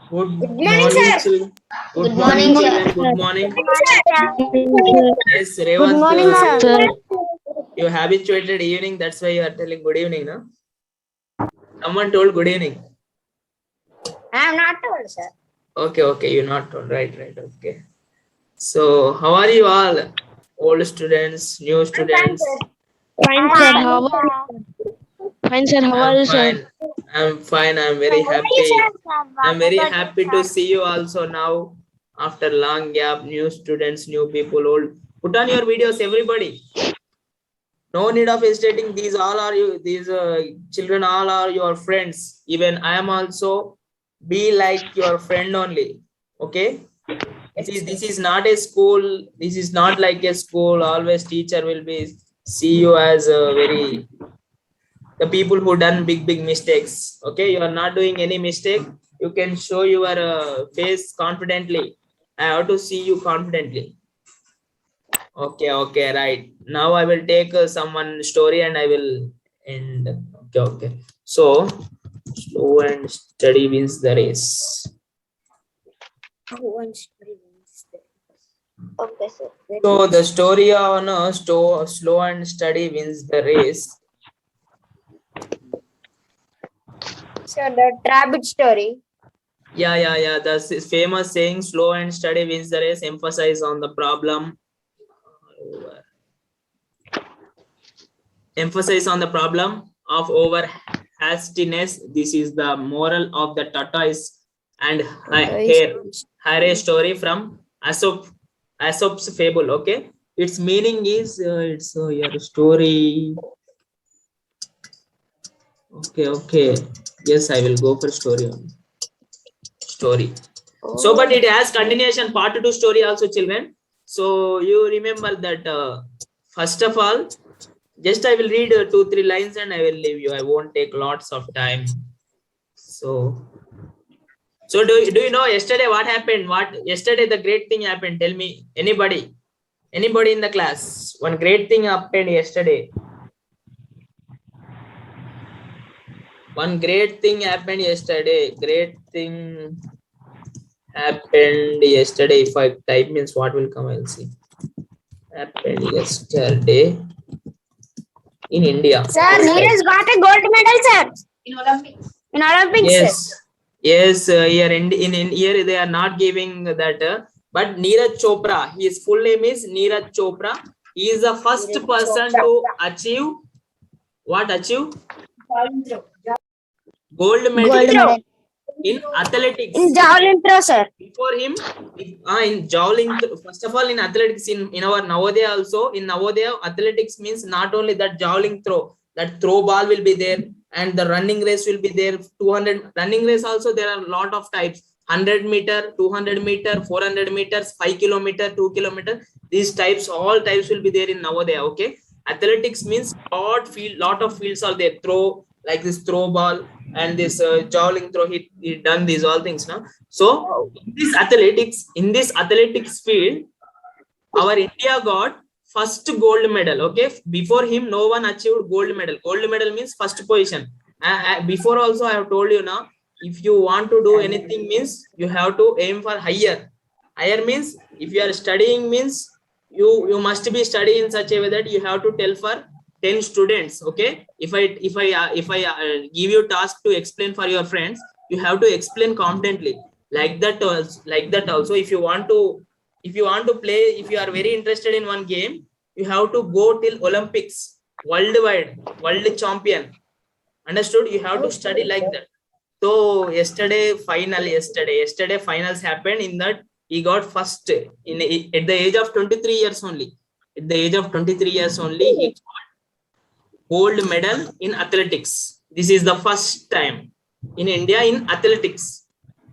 Good Good morning, sir. children. Good morning, sir. Good morning. Yes, Good Revant, morning, sir. you habituated evening. That's why you are telling good evening, no? Someone told good evening. I am not told, sir. Okay, you're not told. Right. Okay. So, how are you all? Old students, new students. Fine, sir. How are you? Fine, sir. How are I'm you, sir? fine. I'm fine. I'm very happy. I'm very happy to see you also now. After long gap, new students, new people, old. Put on your videos, everybody. No need of hesitating. These all are you. These children all are your friends. Even I am also be like your friend only. Okay. This is not a school. This is not like a school. Always teacher will be see you as a very the people who done big mistakes. Okay, you are not doing any mistake. You can show your face confidently. I have to see you confidently. Okay, right. Now I will take someone story and I will end. Okay, so slow and steady wins the race. Okay, sir. So the story on slow and steady wins the race. So the rabbit story. Yeah. The famous saying, slow and steady wins the race, emphasize on the problem. Emphasize on the problem of over hastiness. This is the moral of the tortoise and hare story from Aesop's fable. Okay, its meaning is it's your story. Okay. Yes, I will go for story. So, but it has continuation part 2 story also, children. So you remember that first of all, just I will read 2-3 lines and I will leave you. I won't take lots of time. So do you know yesterday what happened? What yesterday the great thing happened? Tell me, anybody in the class, one great thing happened yesterday. One great thing happened yesterday. Great thing happened yesterday. If I type means what will come, I'll see. Happened yesterday in India. Sir, Neeraj got a gold medal, sir. In Olympics. Yes. Here in here they are not giving that. But Neeraj Chopra, his full name is Neeraj Chopra. He is the first person to achieve what? Achieve gold medal in athletics. In javelin throw, sir. Before him, in javelin, first of all, in athletics, in our Navodaya also, in Navodaya, athletics means not only that javelin throw, that throw ball will be there, and the running race will be there. 200 running race also, there are a lot of types: 100 meter, 200 meter, 400 meters, 5 kilometer, 2 kilometer. These types, all types will be there in Navodaya. Okay, athletics means lot of fields are there. Throw like this throw ball and this javelin throw. He done these all things now. So in this athletics field, our India got first gold medal. Okay, before him, no one achieved gold medal. Gold medal means first position. Before also, I have told you now. If you want to do anything, means you have to aim for higher. Higher means if you are studying, means you must be studying in such a way that you have to tell for 10 students. Okay, if I give you task to explain for your friends, you have to explain competently. Like that also, if you want to play, if you are very interested in one game, you have to go till Olympics, worldwide, world champion. Understood? You have to study like that. So yesterday finals happened. In that, he got first at the age of 23 years only. At the age of 23 years only, he got gold medal in athletics. This is the first time in India in athletics.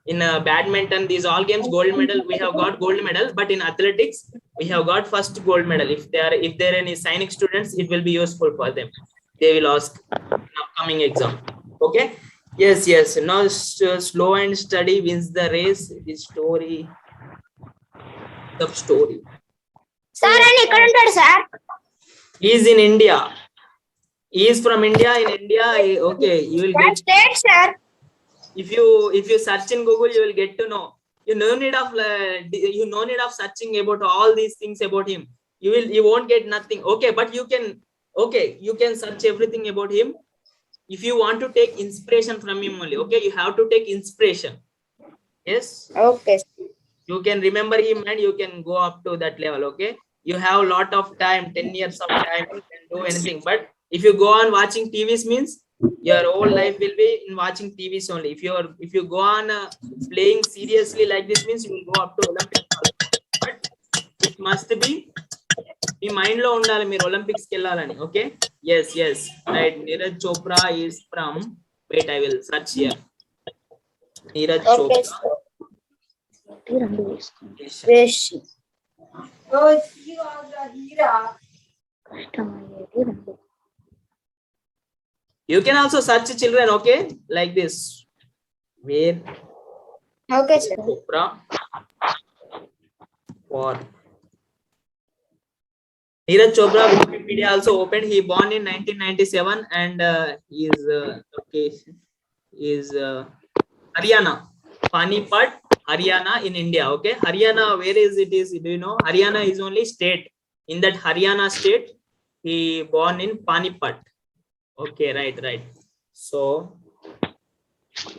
In badminton, these all games gold medal, we have got gold medal, but in athletics we have got first gold medal. If there are any Sainik students, it will be useful for them. They will ask in upcoming exam. Okay. Yes. Now slow and steady wins the race. This story, the story. Sir, and ఇక్కడ ఉంటాడు, sir. He is in India. He is from India. In India, okay, you will get State, sir. if you search in Google, you will get to know. You no need of searching about all these things about him. You won't get nothing. Okay, but you can search everything about him. If you want to take inspiration from him only, okay, you have to take inspiration. Yes, Okay. you can remember him and you can go up to that level. Okay, you have a lot of time, 10 years of time, you can do anything. But if you go on watching TVs, means your whole life will be in watching TVs only. If you go on playing seriously like this, means you will go up to Olympics also. But it must be me mind లో ఉండాలి మీరు Olympics కి వెళ్ళాలని. Okay, yes right, Neeraj Chopra is from, wait, I will search here. Neeraj Okay. Chopra. Fish. You can also search children, okay, like this. Where Okay, sir. Chopra for Neeraj Chopra, Wikipedia also opened. He born in 1997 and his location is Haryana, Panipat, Haryana in India. Okay, Haryana, where is it? Is do you know? Haryana is only state. In that Haryana state, he born in Panipat. Okay, right. So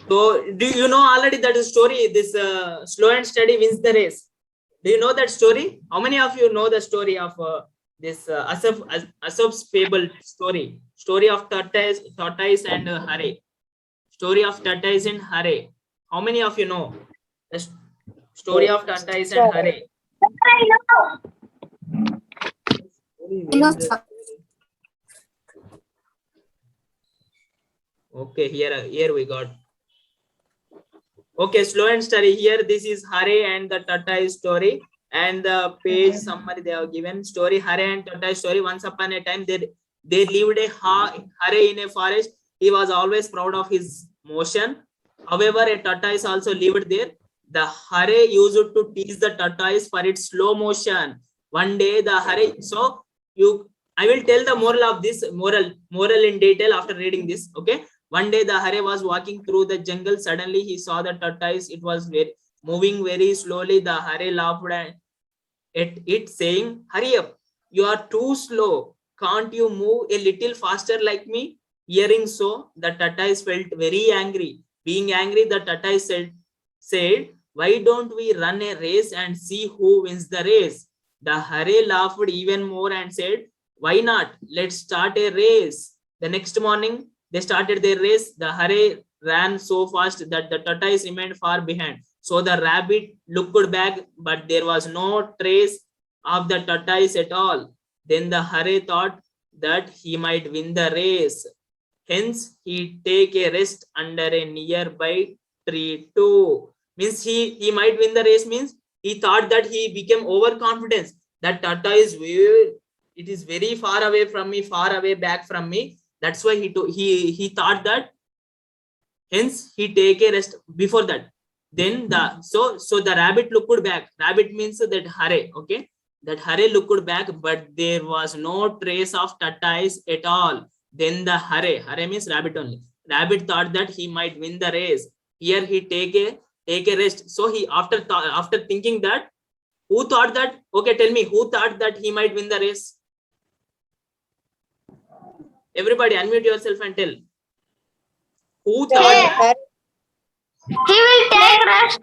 do you know already that story? This slow and steady wins the race. Do you know that story? How many of you know the story of this Aesop's fable story of tortoise and hare? Story of tortoise and hare. How many of you know the story of tortoise and hare? Okay, here we got. Okay, slow and steady. Here, this is Hare and the tortoise story, and the page summary they have given. Story Hare and tortoise story. Once upon a time, they lived a Hare in a forest. He was always proud of his motion. However, a tortoise also lived there. The Hare used to tease the tortoise for its slow motion. One day, the Hare. So I will tell the moral of this moral in detail after reading this. Okay. One day the Hare was walking through the jungle. Suddenly he saw the tortoise. It was moving very slowly. The Hare laughed at it, saying, "Hurry up, you are too slow. Can't you move a little faster like me?" Hearing so, the tortoise felt very angry. Being angry, the tortoise said, "Why don't we run a race and see who wins the race?" The Hare laughed even more and said, "Why not? Let's start a race." The next morning, they started their race. The Hare ran so fast that the tortoise remained far behind. So the rabbit looked back, but there was no trace of the tortoise at all. Then the Hare thought that he might win the race. Hence, he take a rest under a nearby tree too. Means he might win the race, means he thought that he became overconfident. That tortoise, it is very far away from me, far away back from me. That's why he thought that. Hence, he take a rest before that. Then so the rabbit looked back. Rabbit means that Hare. Okay, that Hare looked back, but there was no trace of tortoise at all. Then the Hare means rabbit only. Rabbit thought that he might win the race. Here he take a rest. So he after thinking that, who thought that? Okay, tell me, who thought that he might win the race? Everybody unmute yourself and tell. Who thought? He will take rest.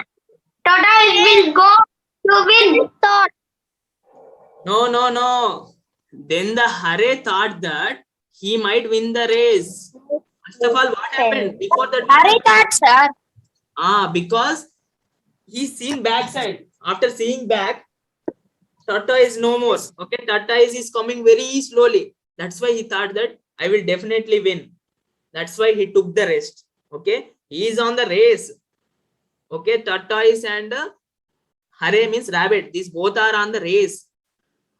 Tortoise will go to win. No. Then the Hare thought that he might win the race. First of all, what happened before the Hare thought, sir. Because he seen backside. After seeing back, tortoise no more. Okay, tortoise is coming very slowly. That's why he thought that I will definitely win. That's why he took the rest. Okay, he is on the race. Okay, tortoise and Hare means rabbit. These both are on the race.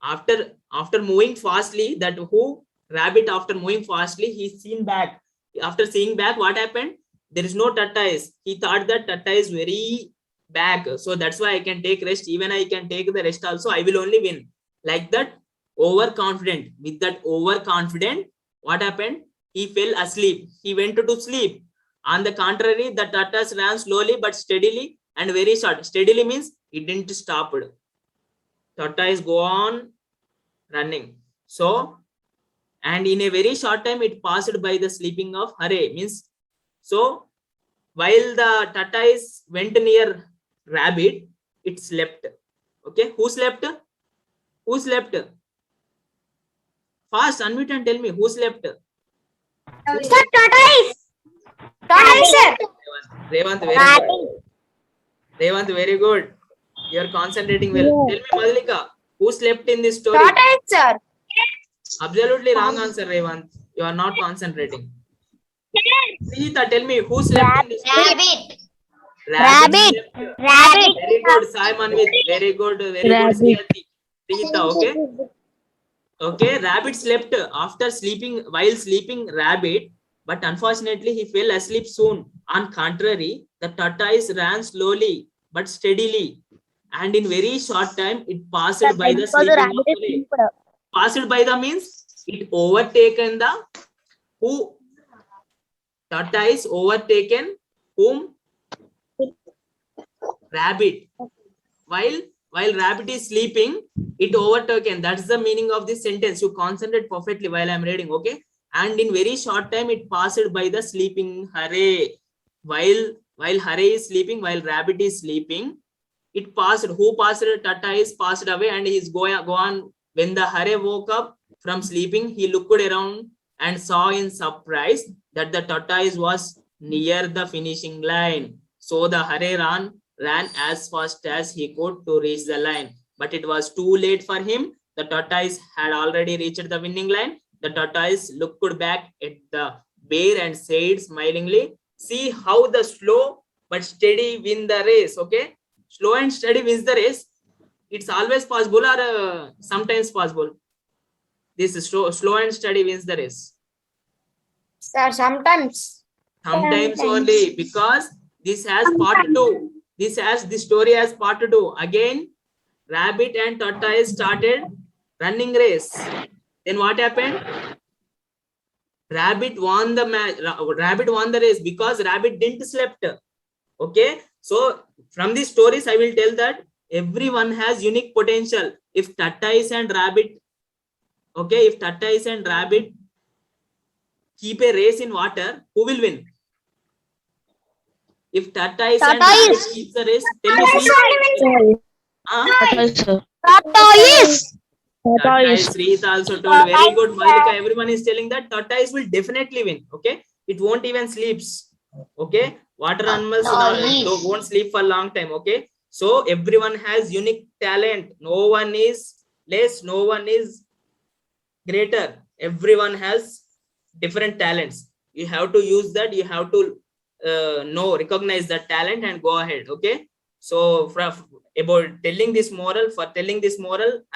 After moving fastly, that who rabbit after moving fastly, he seen back. After seeing back, what happened? There is no tortoise. He thought that tortoise very back. So that's why I can take rest. Even I can take the rest also. I will only win. Like that, overconfident. With that overconfident, what happened? He fell asleep. He went to sleep. On the contrary, the tortoise ran slowly but steadily and very short. Steadily means it didn't stop. Tortoise go on running. So, and in a very short time, it passed by the sleeping of Hare. Means, so while the tortoise went near rabbit, it slept. Okay, who slept? Who slept? Fast, unmute and tell me who slept. Sir, tortoise. Tortoise, sir. Revant, very good. Revant, very good. You are concentrating well. Tell me, Madhulika, who slept in this story? Tortoise, sir. Absolutely wrong answer, Revant. You are not concentrating. Srijita, tell me who slept in this story? Rabbit. Slept. Rabbit. Very good, Simon. With very good, Rabbit. Srijita, okay. Okay, rabbit slept after sleeping while sleeping rabbit, but unfortunately he fell asleep soon. On contrary, the tortoise ran slowly but steadily, and in very short time it passed by the sleeping of Hare. Passed by the means it overtaken the who? Tortoise overtaken whom? Rabbit. While rabbit is sleeping, it overtaken. That's the meaning of this sentence. You concentrate perfectly while I'm reading, okay? And in very short time, it passed by the sleeping Hare. While Hare is sleeping, while rabbit is sleeping, it passed. Who passed? Tortoise passed away, and he's go on. When the Hare woke up from sleeping, he looked around and saw in surprise that the tortoise was near the finishing line. So the Hare ran as fast as he could to reach the line, but it was too late for him. The tortoise had already reached the winning line. The tortoise looked back at the bear and said smilingly, "See how the slow but steady win the race." Okay, slow and steady wins the race. It's always possible or sometimes possible. This is slow and steady wins the race. Sir, sometimes. Sometimes only, because this has part 2. This story has part 2. Again, rabbit and tortoise started running race. Then what happened? Rabbit won the match. Rabbit won the race because rabbit didn't slept. Okay. So from these stories, I will tell that everyone has unique potential. If tortoise and rabbit, okay, if tortoise and rabbit keep a race in water, who will win? If tortoise and rabbit keeps the race, tell me please. Tortoise. Tortoise. Srijit also told very good. Malika, everyone is telling that tortoise will definitely win. Okay, it won't even sleeps. Okay, water animals won't sleep for a long time. Okay, so everyone has unique talent. No one is less. No one is greater. Everyone has different talents. You have to use that. You have to recognize that talent and go ahead. Okay, so about telling this moral,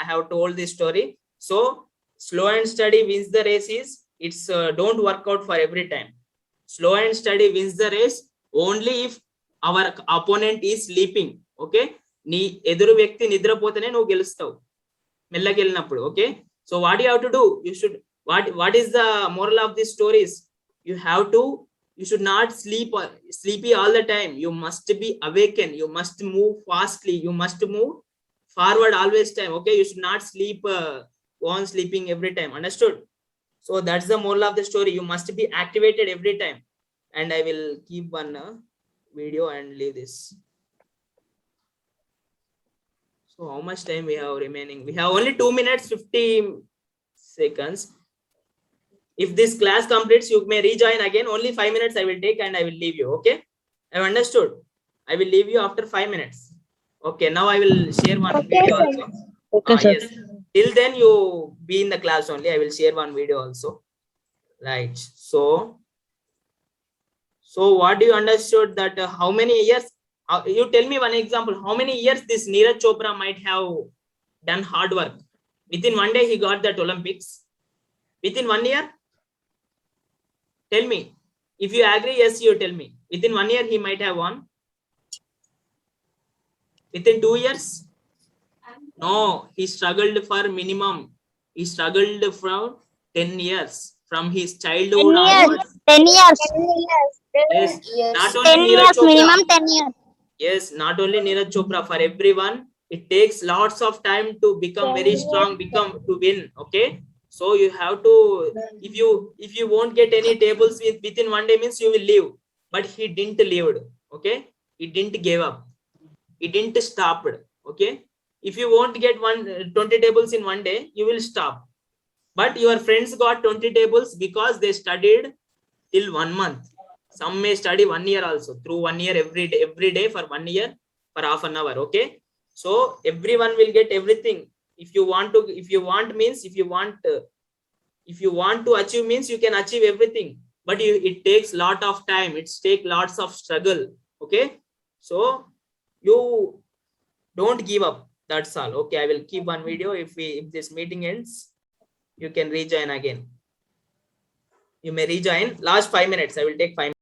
I have told this story. So slow and steady wins the race is, it's don't work out for every time. Slow and steady wins the race only if our opponent is sleeping. Okay, నీ ఎదురు వ్యక్తి నిద్రపోతేనే నువ్వు గెలుస్తావు మెల్లగా వెళ్ళినప్పుడు. Okay, so what you have to do, you should, what is the moral of these stories? You should not sleepy all the time. You must be awakened. You must move fastly. You must move forward always time. Okay, you should not sleep go on sleeping every time. Understood? So that's the moral of the story. You must be activated every time. And I will keep one video and leave this. So how much time we have remaining? We have only 2 minutes 50 seconds. If this class completes, you may rejoin again. Only 5 minutes I will take and I will leave you. Okay, I've understood. I will leave you after 5 minutes. Okay, now I will share one video also. Okay, sir. Yes. Till then you be in the class only. I will share one video also. Right. So what do you understood that how many years? You tell me one example. How many years this Neeraj Chopra might have done hard work? Within one day he got that Olympics. Within 1 year? Tell me. If you agree, yes, you tell me. Within 1 year he might have won. Within 2 years? No, he struggled for minimum. He struggled for 10 years. From his childhood onwards. 10 years. Yes, not 10 only Neeraj years, Chopra. minimum 10 years. Yes, not only Neeraj Chopra, for everyone, it takes lots of time to become very strong, become to win. Okay, so you have to, if you won't get any tables within one day, means you will leave. But he didn't leave. Okay, he didn't give up. He didn't stop. Okay, if you won't get 20 tables in one day, you will stop. But your friends got 20 tables because they studied till 1 month. Some may study 1 year also, through 1 year every day for 1 year for half an hour. Okay, so everyone will get everything. If you want to achieve, means you can achieve everything, but it takes lot of time, it takes lots of struggle. Okay, so you don't give up, that's all. Okay, I will keep one video. If this meeting ends, you can rejoin again. You may rejoin last 5 minutes. I will take 5 minutes.